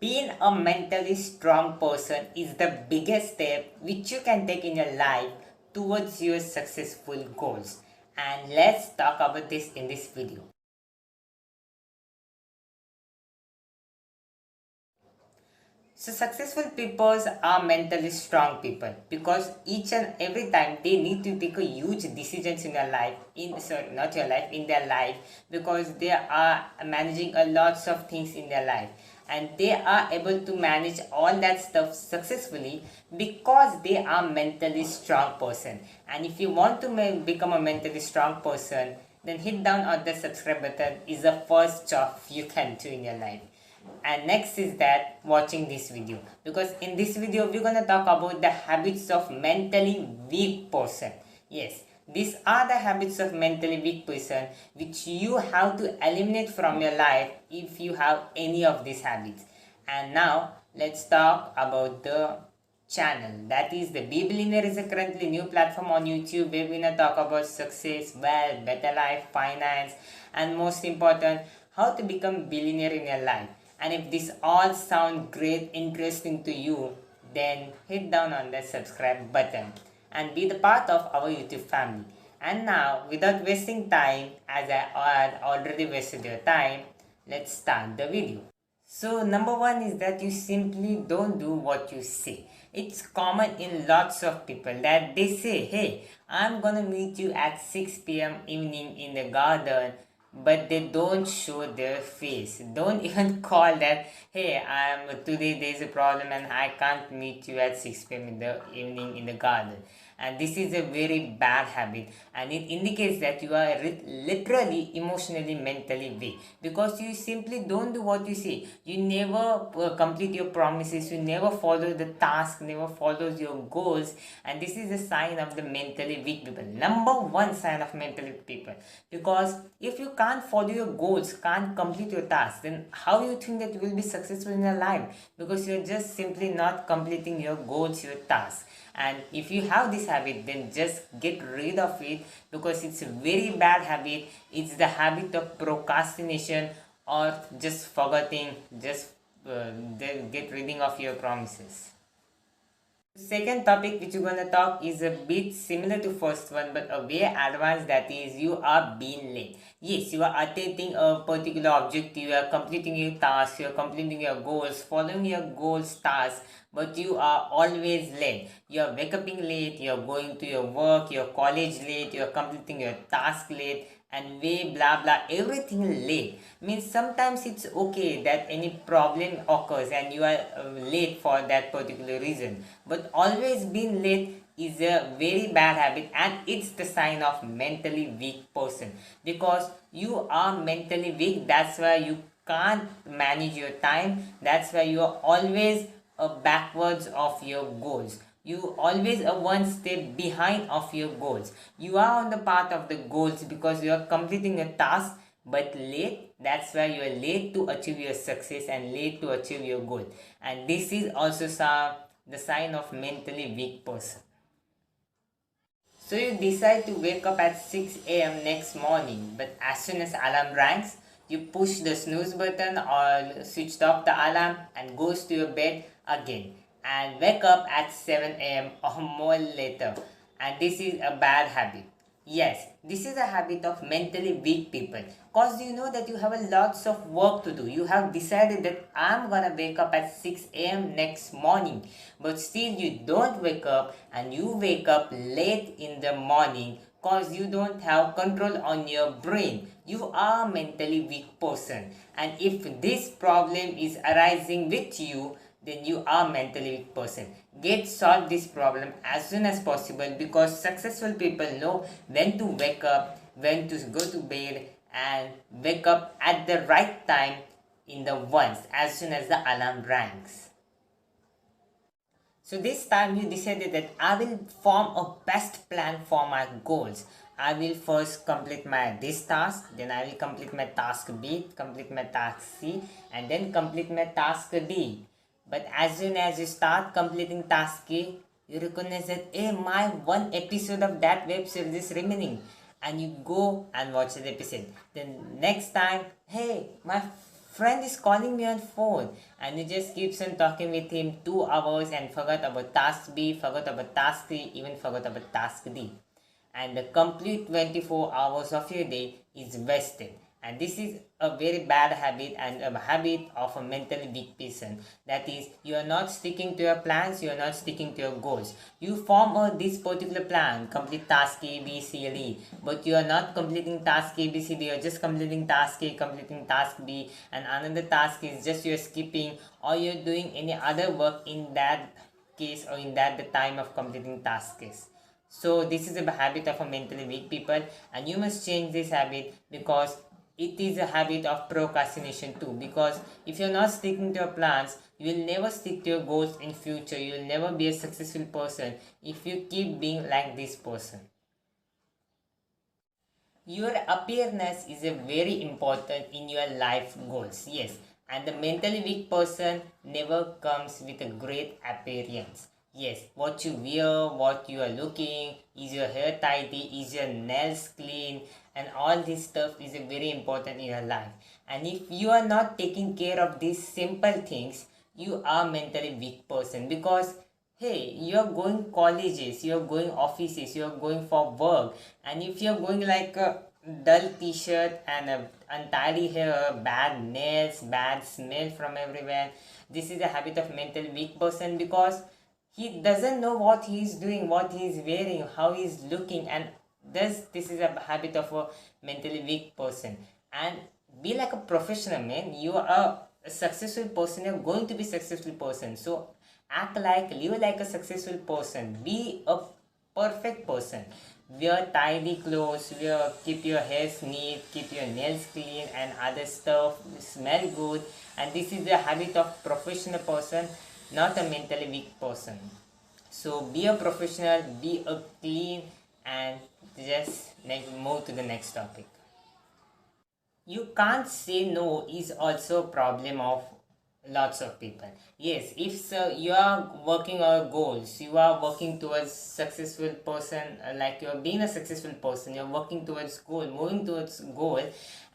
Being a mentally strong person is the biggest step which you can take in your life towards your successful goals. And let's talk about this in this video. So successful people are mentally strong people because each and every time they need to take a huge decisions in their life, not your life, in their life, because they are managing a lots of things in their life, and they are able to manage all that stuff successfully because they are mentally strong person. And if you want to become a mentally strong person, then hit down on the subscribe button is the first job you can do in your life. And next is that watching this video, because in this video we're gonna talk about the habits of mentally weak person. Yes, these are the habits of mentally weak person which you have to eliminate from your life if you have any of these habits. And now let's talk about the channel, that is the Be Billionaire. Is a currently new platform on YouTube where we're gonna talk about success, wealth, better life, finance, and most important, how to become billionaire in your life. And if this all sound great, interesting to you, then hit down on the subscribe button and be the part of our YouTube family. And now, without wasting time, as I had already wasted your time, let's start the video. So number one is that you simply don't do what you say. It's common in lots of people that they say, hey, I'm gonna meet you at 6 p.m. evening in the garden, but they don't show their face. Don't even call that, hey, today there's a problem and I can't meet you at 6 p.m. in the evening in the garden. And this is a very bad habit, and it indicates that you are literally emotionally mentally weak because you simply don't do what you say. You never complete your promises, you never follow the task, never follows your goals, and this is a sign of the mentally weak people. Number one sign of mentally weak people, because if you can't follow your goals, can't complete your tasks, then how you think that you will be successful in your life? Because you're just simply not completing your goals, your tasks. And if you have this habit, then just get rid of it, because it's a very bad habit. It's the habit of procrastination or just forgetting, just get rid of your promises. Second topic which we're gonna talk is a bit similar to first one but a way advanced, that is you are being late. Yes, you are attaining a particular objective, you are completing your task, you are completing your goals, following your goals tasks, but you are always late. You are waking late, you are going to your work, your college late, you are completing your task late, and way blah blah, everything late. Means sometimes it's okay that any problem occurs and you are late for that particular reason, but always being late is a very bad habit, and it's the sign of mentally weak person, because you are mentally weak. That's why you can't manage your time, that's why you are always backwards of your goals. You always are one step behind of your goals. You are on the path of the goals because you are completing a task but late. That's why you are late to achieve your success and late to achieve your goal. And this is also the sign of mentally weak person. So you decide to wake up at 6 a.m. next morning, but as soon as alarm rings, you push the snooze button or switch off the alarm and goes to your bed again and wake up at 7 a.m. or more later. And this is a bad habit. Yes, this is a habit of mentally weak people, cause you know that you have a lots of work to do. You have decided that I'm gonna wake up at 6 a.m. next morning, but still you don't wake up, and you wake up late in the morning cause you don't have control on your brain. You are a mentally weak person, and if this problem is arising with you, then you are mentally weak person. Get solve this problem as soon as possible, because successful people know when to wake up, when to go to bed, and wake up at the right time in the once as soon as the alarm rings. So this time you decided that I will form a best plan for my goals. I will first complete my this task, then I will complete my task B, complete my task C, and then complete my task D. But as soon as you start completing task A, you recognize that, hey, my one episode of that web series is remaining, and you go and watch the episode. Then next time, hey, my friend is calling me on phone, and you just keeps on talking with him 2 hours and forgot about task B, forgot about task C, even forgot about task D, and the complete 24 hours of your day is wasted. And this is a very bad habit and a habit of a mentally weak person. That is, you are not sticking to your plans, you are not sticking to your goals. You form this particular plan, complete task A, B, C, D, but you are not completing task A, B, C, D. You are just completing task A, completing task B, and another task is just you are skipping, or you are doing any other work in that case, or in that the time of completing tasks. So this is a habit of a mentally weak people, and you must change this habit, because it is a habit of procrastination too. Because if you're not sticking to your plans, you will never stick to your goals in future. You will never be a successful person if you keep being like this person. Your appearance is a very important in your life goals, yes, and the mentally weak person never comes with a great appearance. Yes, what you wear, what you are looking, is your hair tidy, is your nails clean, and all this stuff is a very important in your life. And if you are not taking care of these simple things, you are mentally weak person. Because hey, you're going colleges, you're going offices, you're going for work, and if you're going like a dull t-shirt and a untidy hair, bad nails, bad smell from everywhere, this is a habit of mental weak person. Because he doesn't know what he's doing, what he's wearing, how he's looking, and this is a habit of a mentally weak person. And be like a professional, man. You are a successful person, you're going to be successful person. So act like, live like a successful person, be a perfect person. Wear tidy clothes, keep your hair neat, keep your nails clean, and other stuff, smell good. And this is the habit of professional person, not a mentally weak person. So be a professional, be a clean, and just move to the next topic. You can't say no is also a problem of lots of people. Yes, if so, you are working on goals, you are working towards successful person, like you are being a successful person, you're working towards goal, moving towards goal.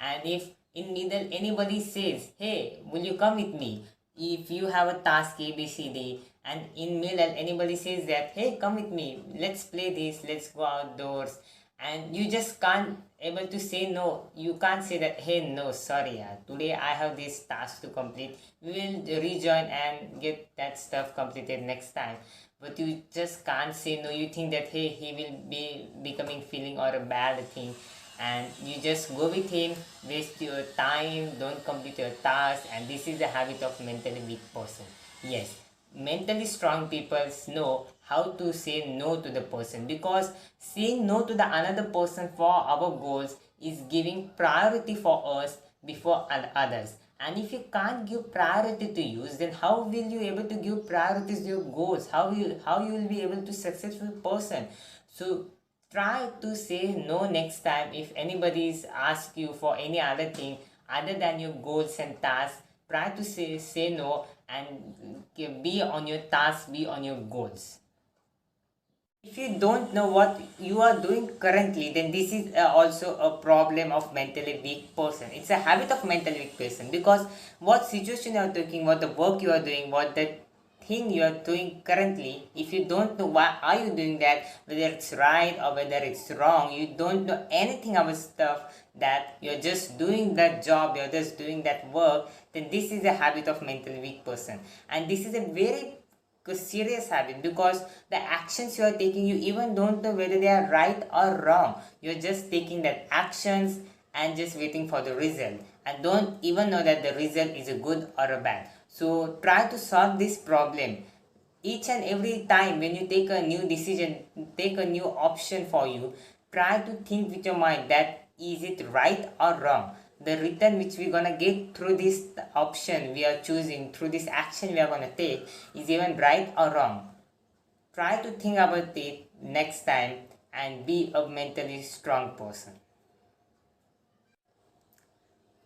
And if in middle anybody says, hey, will you come with me, if you have a task ABCD, and in middle anybody says that, hey, come with me, let's play this, let's go outdoors, and you just can't able to say no. You can't say that, hey, no, sorry, today I have this task to complete, we will rejoin and get that stuff completed next time. But you just can't say no. You think that, hey, he will be becoming feeling or a bad thing, and you just go with him, waste your time, don't complete your task. And this is the habit of mentally weak person. Yes, mentally strong people know how to say no to the person, because saying no to the another person for our goals is giving priority for us before others. And if you can't give priority to you, then how will you able to give priorities to your goals? How you will be able to successful person? So try to say no next time if anybody is ask you for any other thing other than your goals and tasks. Try to say no, and be on your task, be on your goals. If you don't know what you are doing currently, then this is also a problem of mentally weak person. It's a habit of mentally weak person, because what situation you are taking, what the work you are doing, what the thing you are doing currently, if you don't know why are you doing that, whether it's right or whether it's wrong, you don't know anything about stuff, that you're just doing that job, you're just doing that work, then this is a habit of mentally weak person. And this is a very serious habit, because the actions you are taking, you even don't know whether they are right or wrong. You're just taking that actions and just waiting for the result, and don't even know that the result is a good or a bad. So try to solve this problem. Each and every time when you take a new decision, take a new option for you, try to think with your mind that is it right or wrong. The return which we're gonna get through this option we are choosing, through this action we are gonna take, is even right or wrong. Try to think about it next time and be a mentally strong person.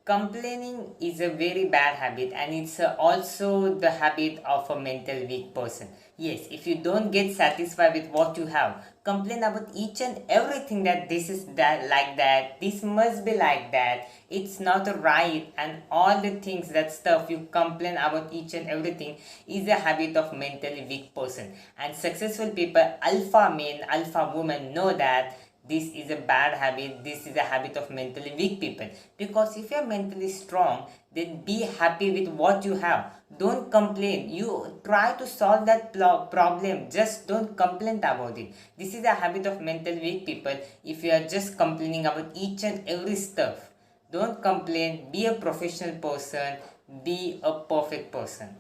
Complaining is a very bad habit, and it's also the habit of a mental weak person. Yes, if you don't get satisfied with what you have, complain about each and everything, that this is that like that, this must be like that, it's not right, and all the things, that stuff you complain about each and everything is a habit of mentally weak person. And successful people, alpha men, alpha women, know that this is a bad habit, this is a habit of mentally weak people. Because if you're mentally strong, then be happy with what you have. Don't complain. You try to solve that problem, just don't complain about it. This is a habit of mentally weak people. If you are just complaining about each and every stuff, don't complain. Be a professional person, be a perfect person.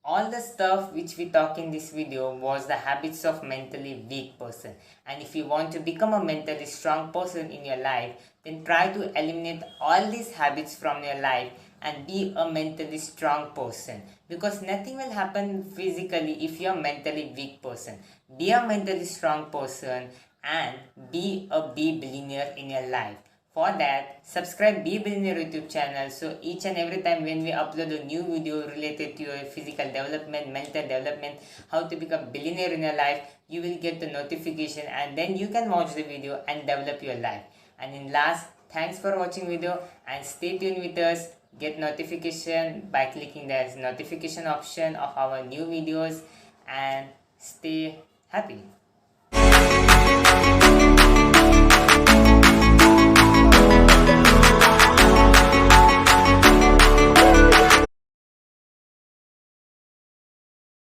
All the stuff which we talk in this video was the habits of mentally weak person. And if you want to become a mentally strong person in your life, then try to eliminate all these habits from your life and be a mentally strong person, because nothing will happen physically if you're a mentally weak person. Be a mentally strong person and be a billionaire in your life. For that, subscribe Be Billionaire YouTube channel, so each and every time when we upload a new video related to your physical development, mental development, how to become billionaire in your life, you will get the notification, and then you can watch the video and develop your life. And in last, thanks for watching video, and stay tuned with us. Get notification by clicking the notification option of our new videos, and stay happy.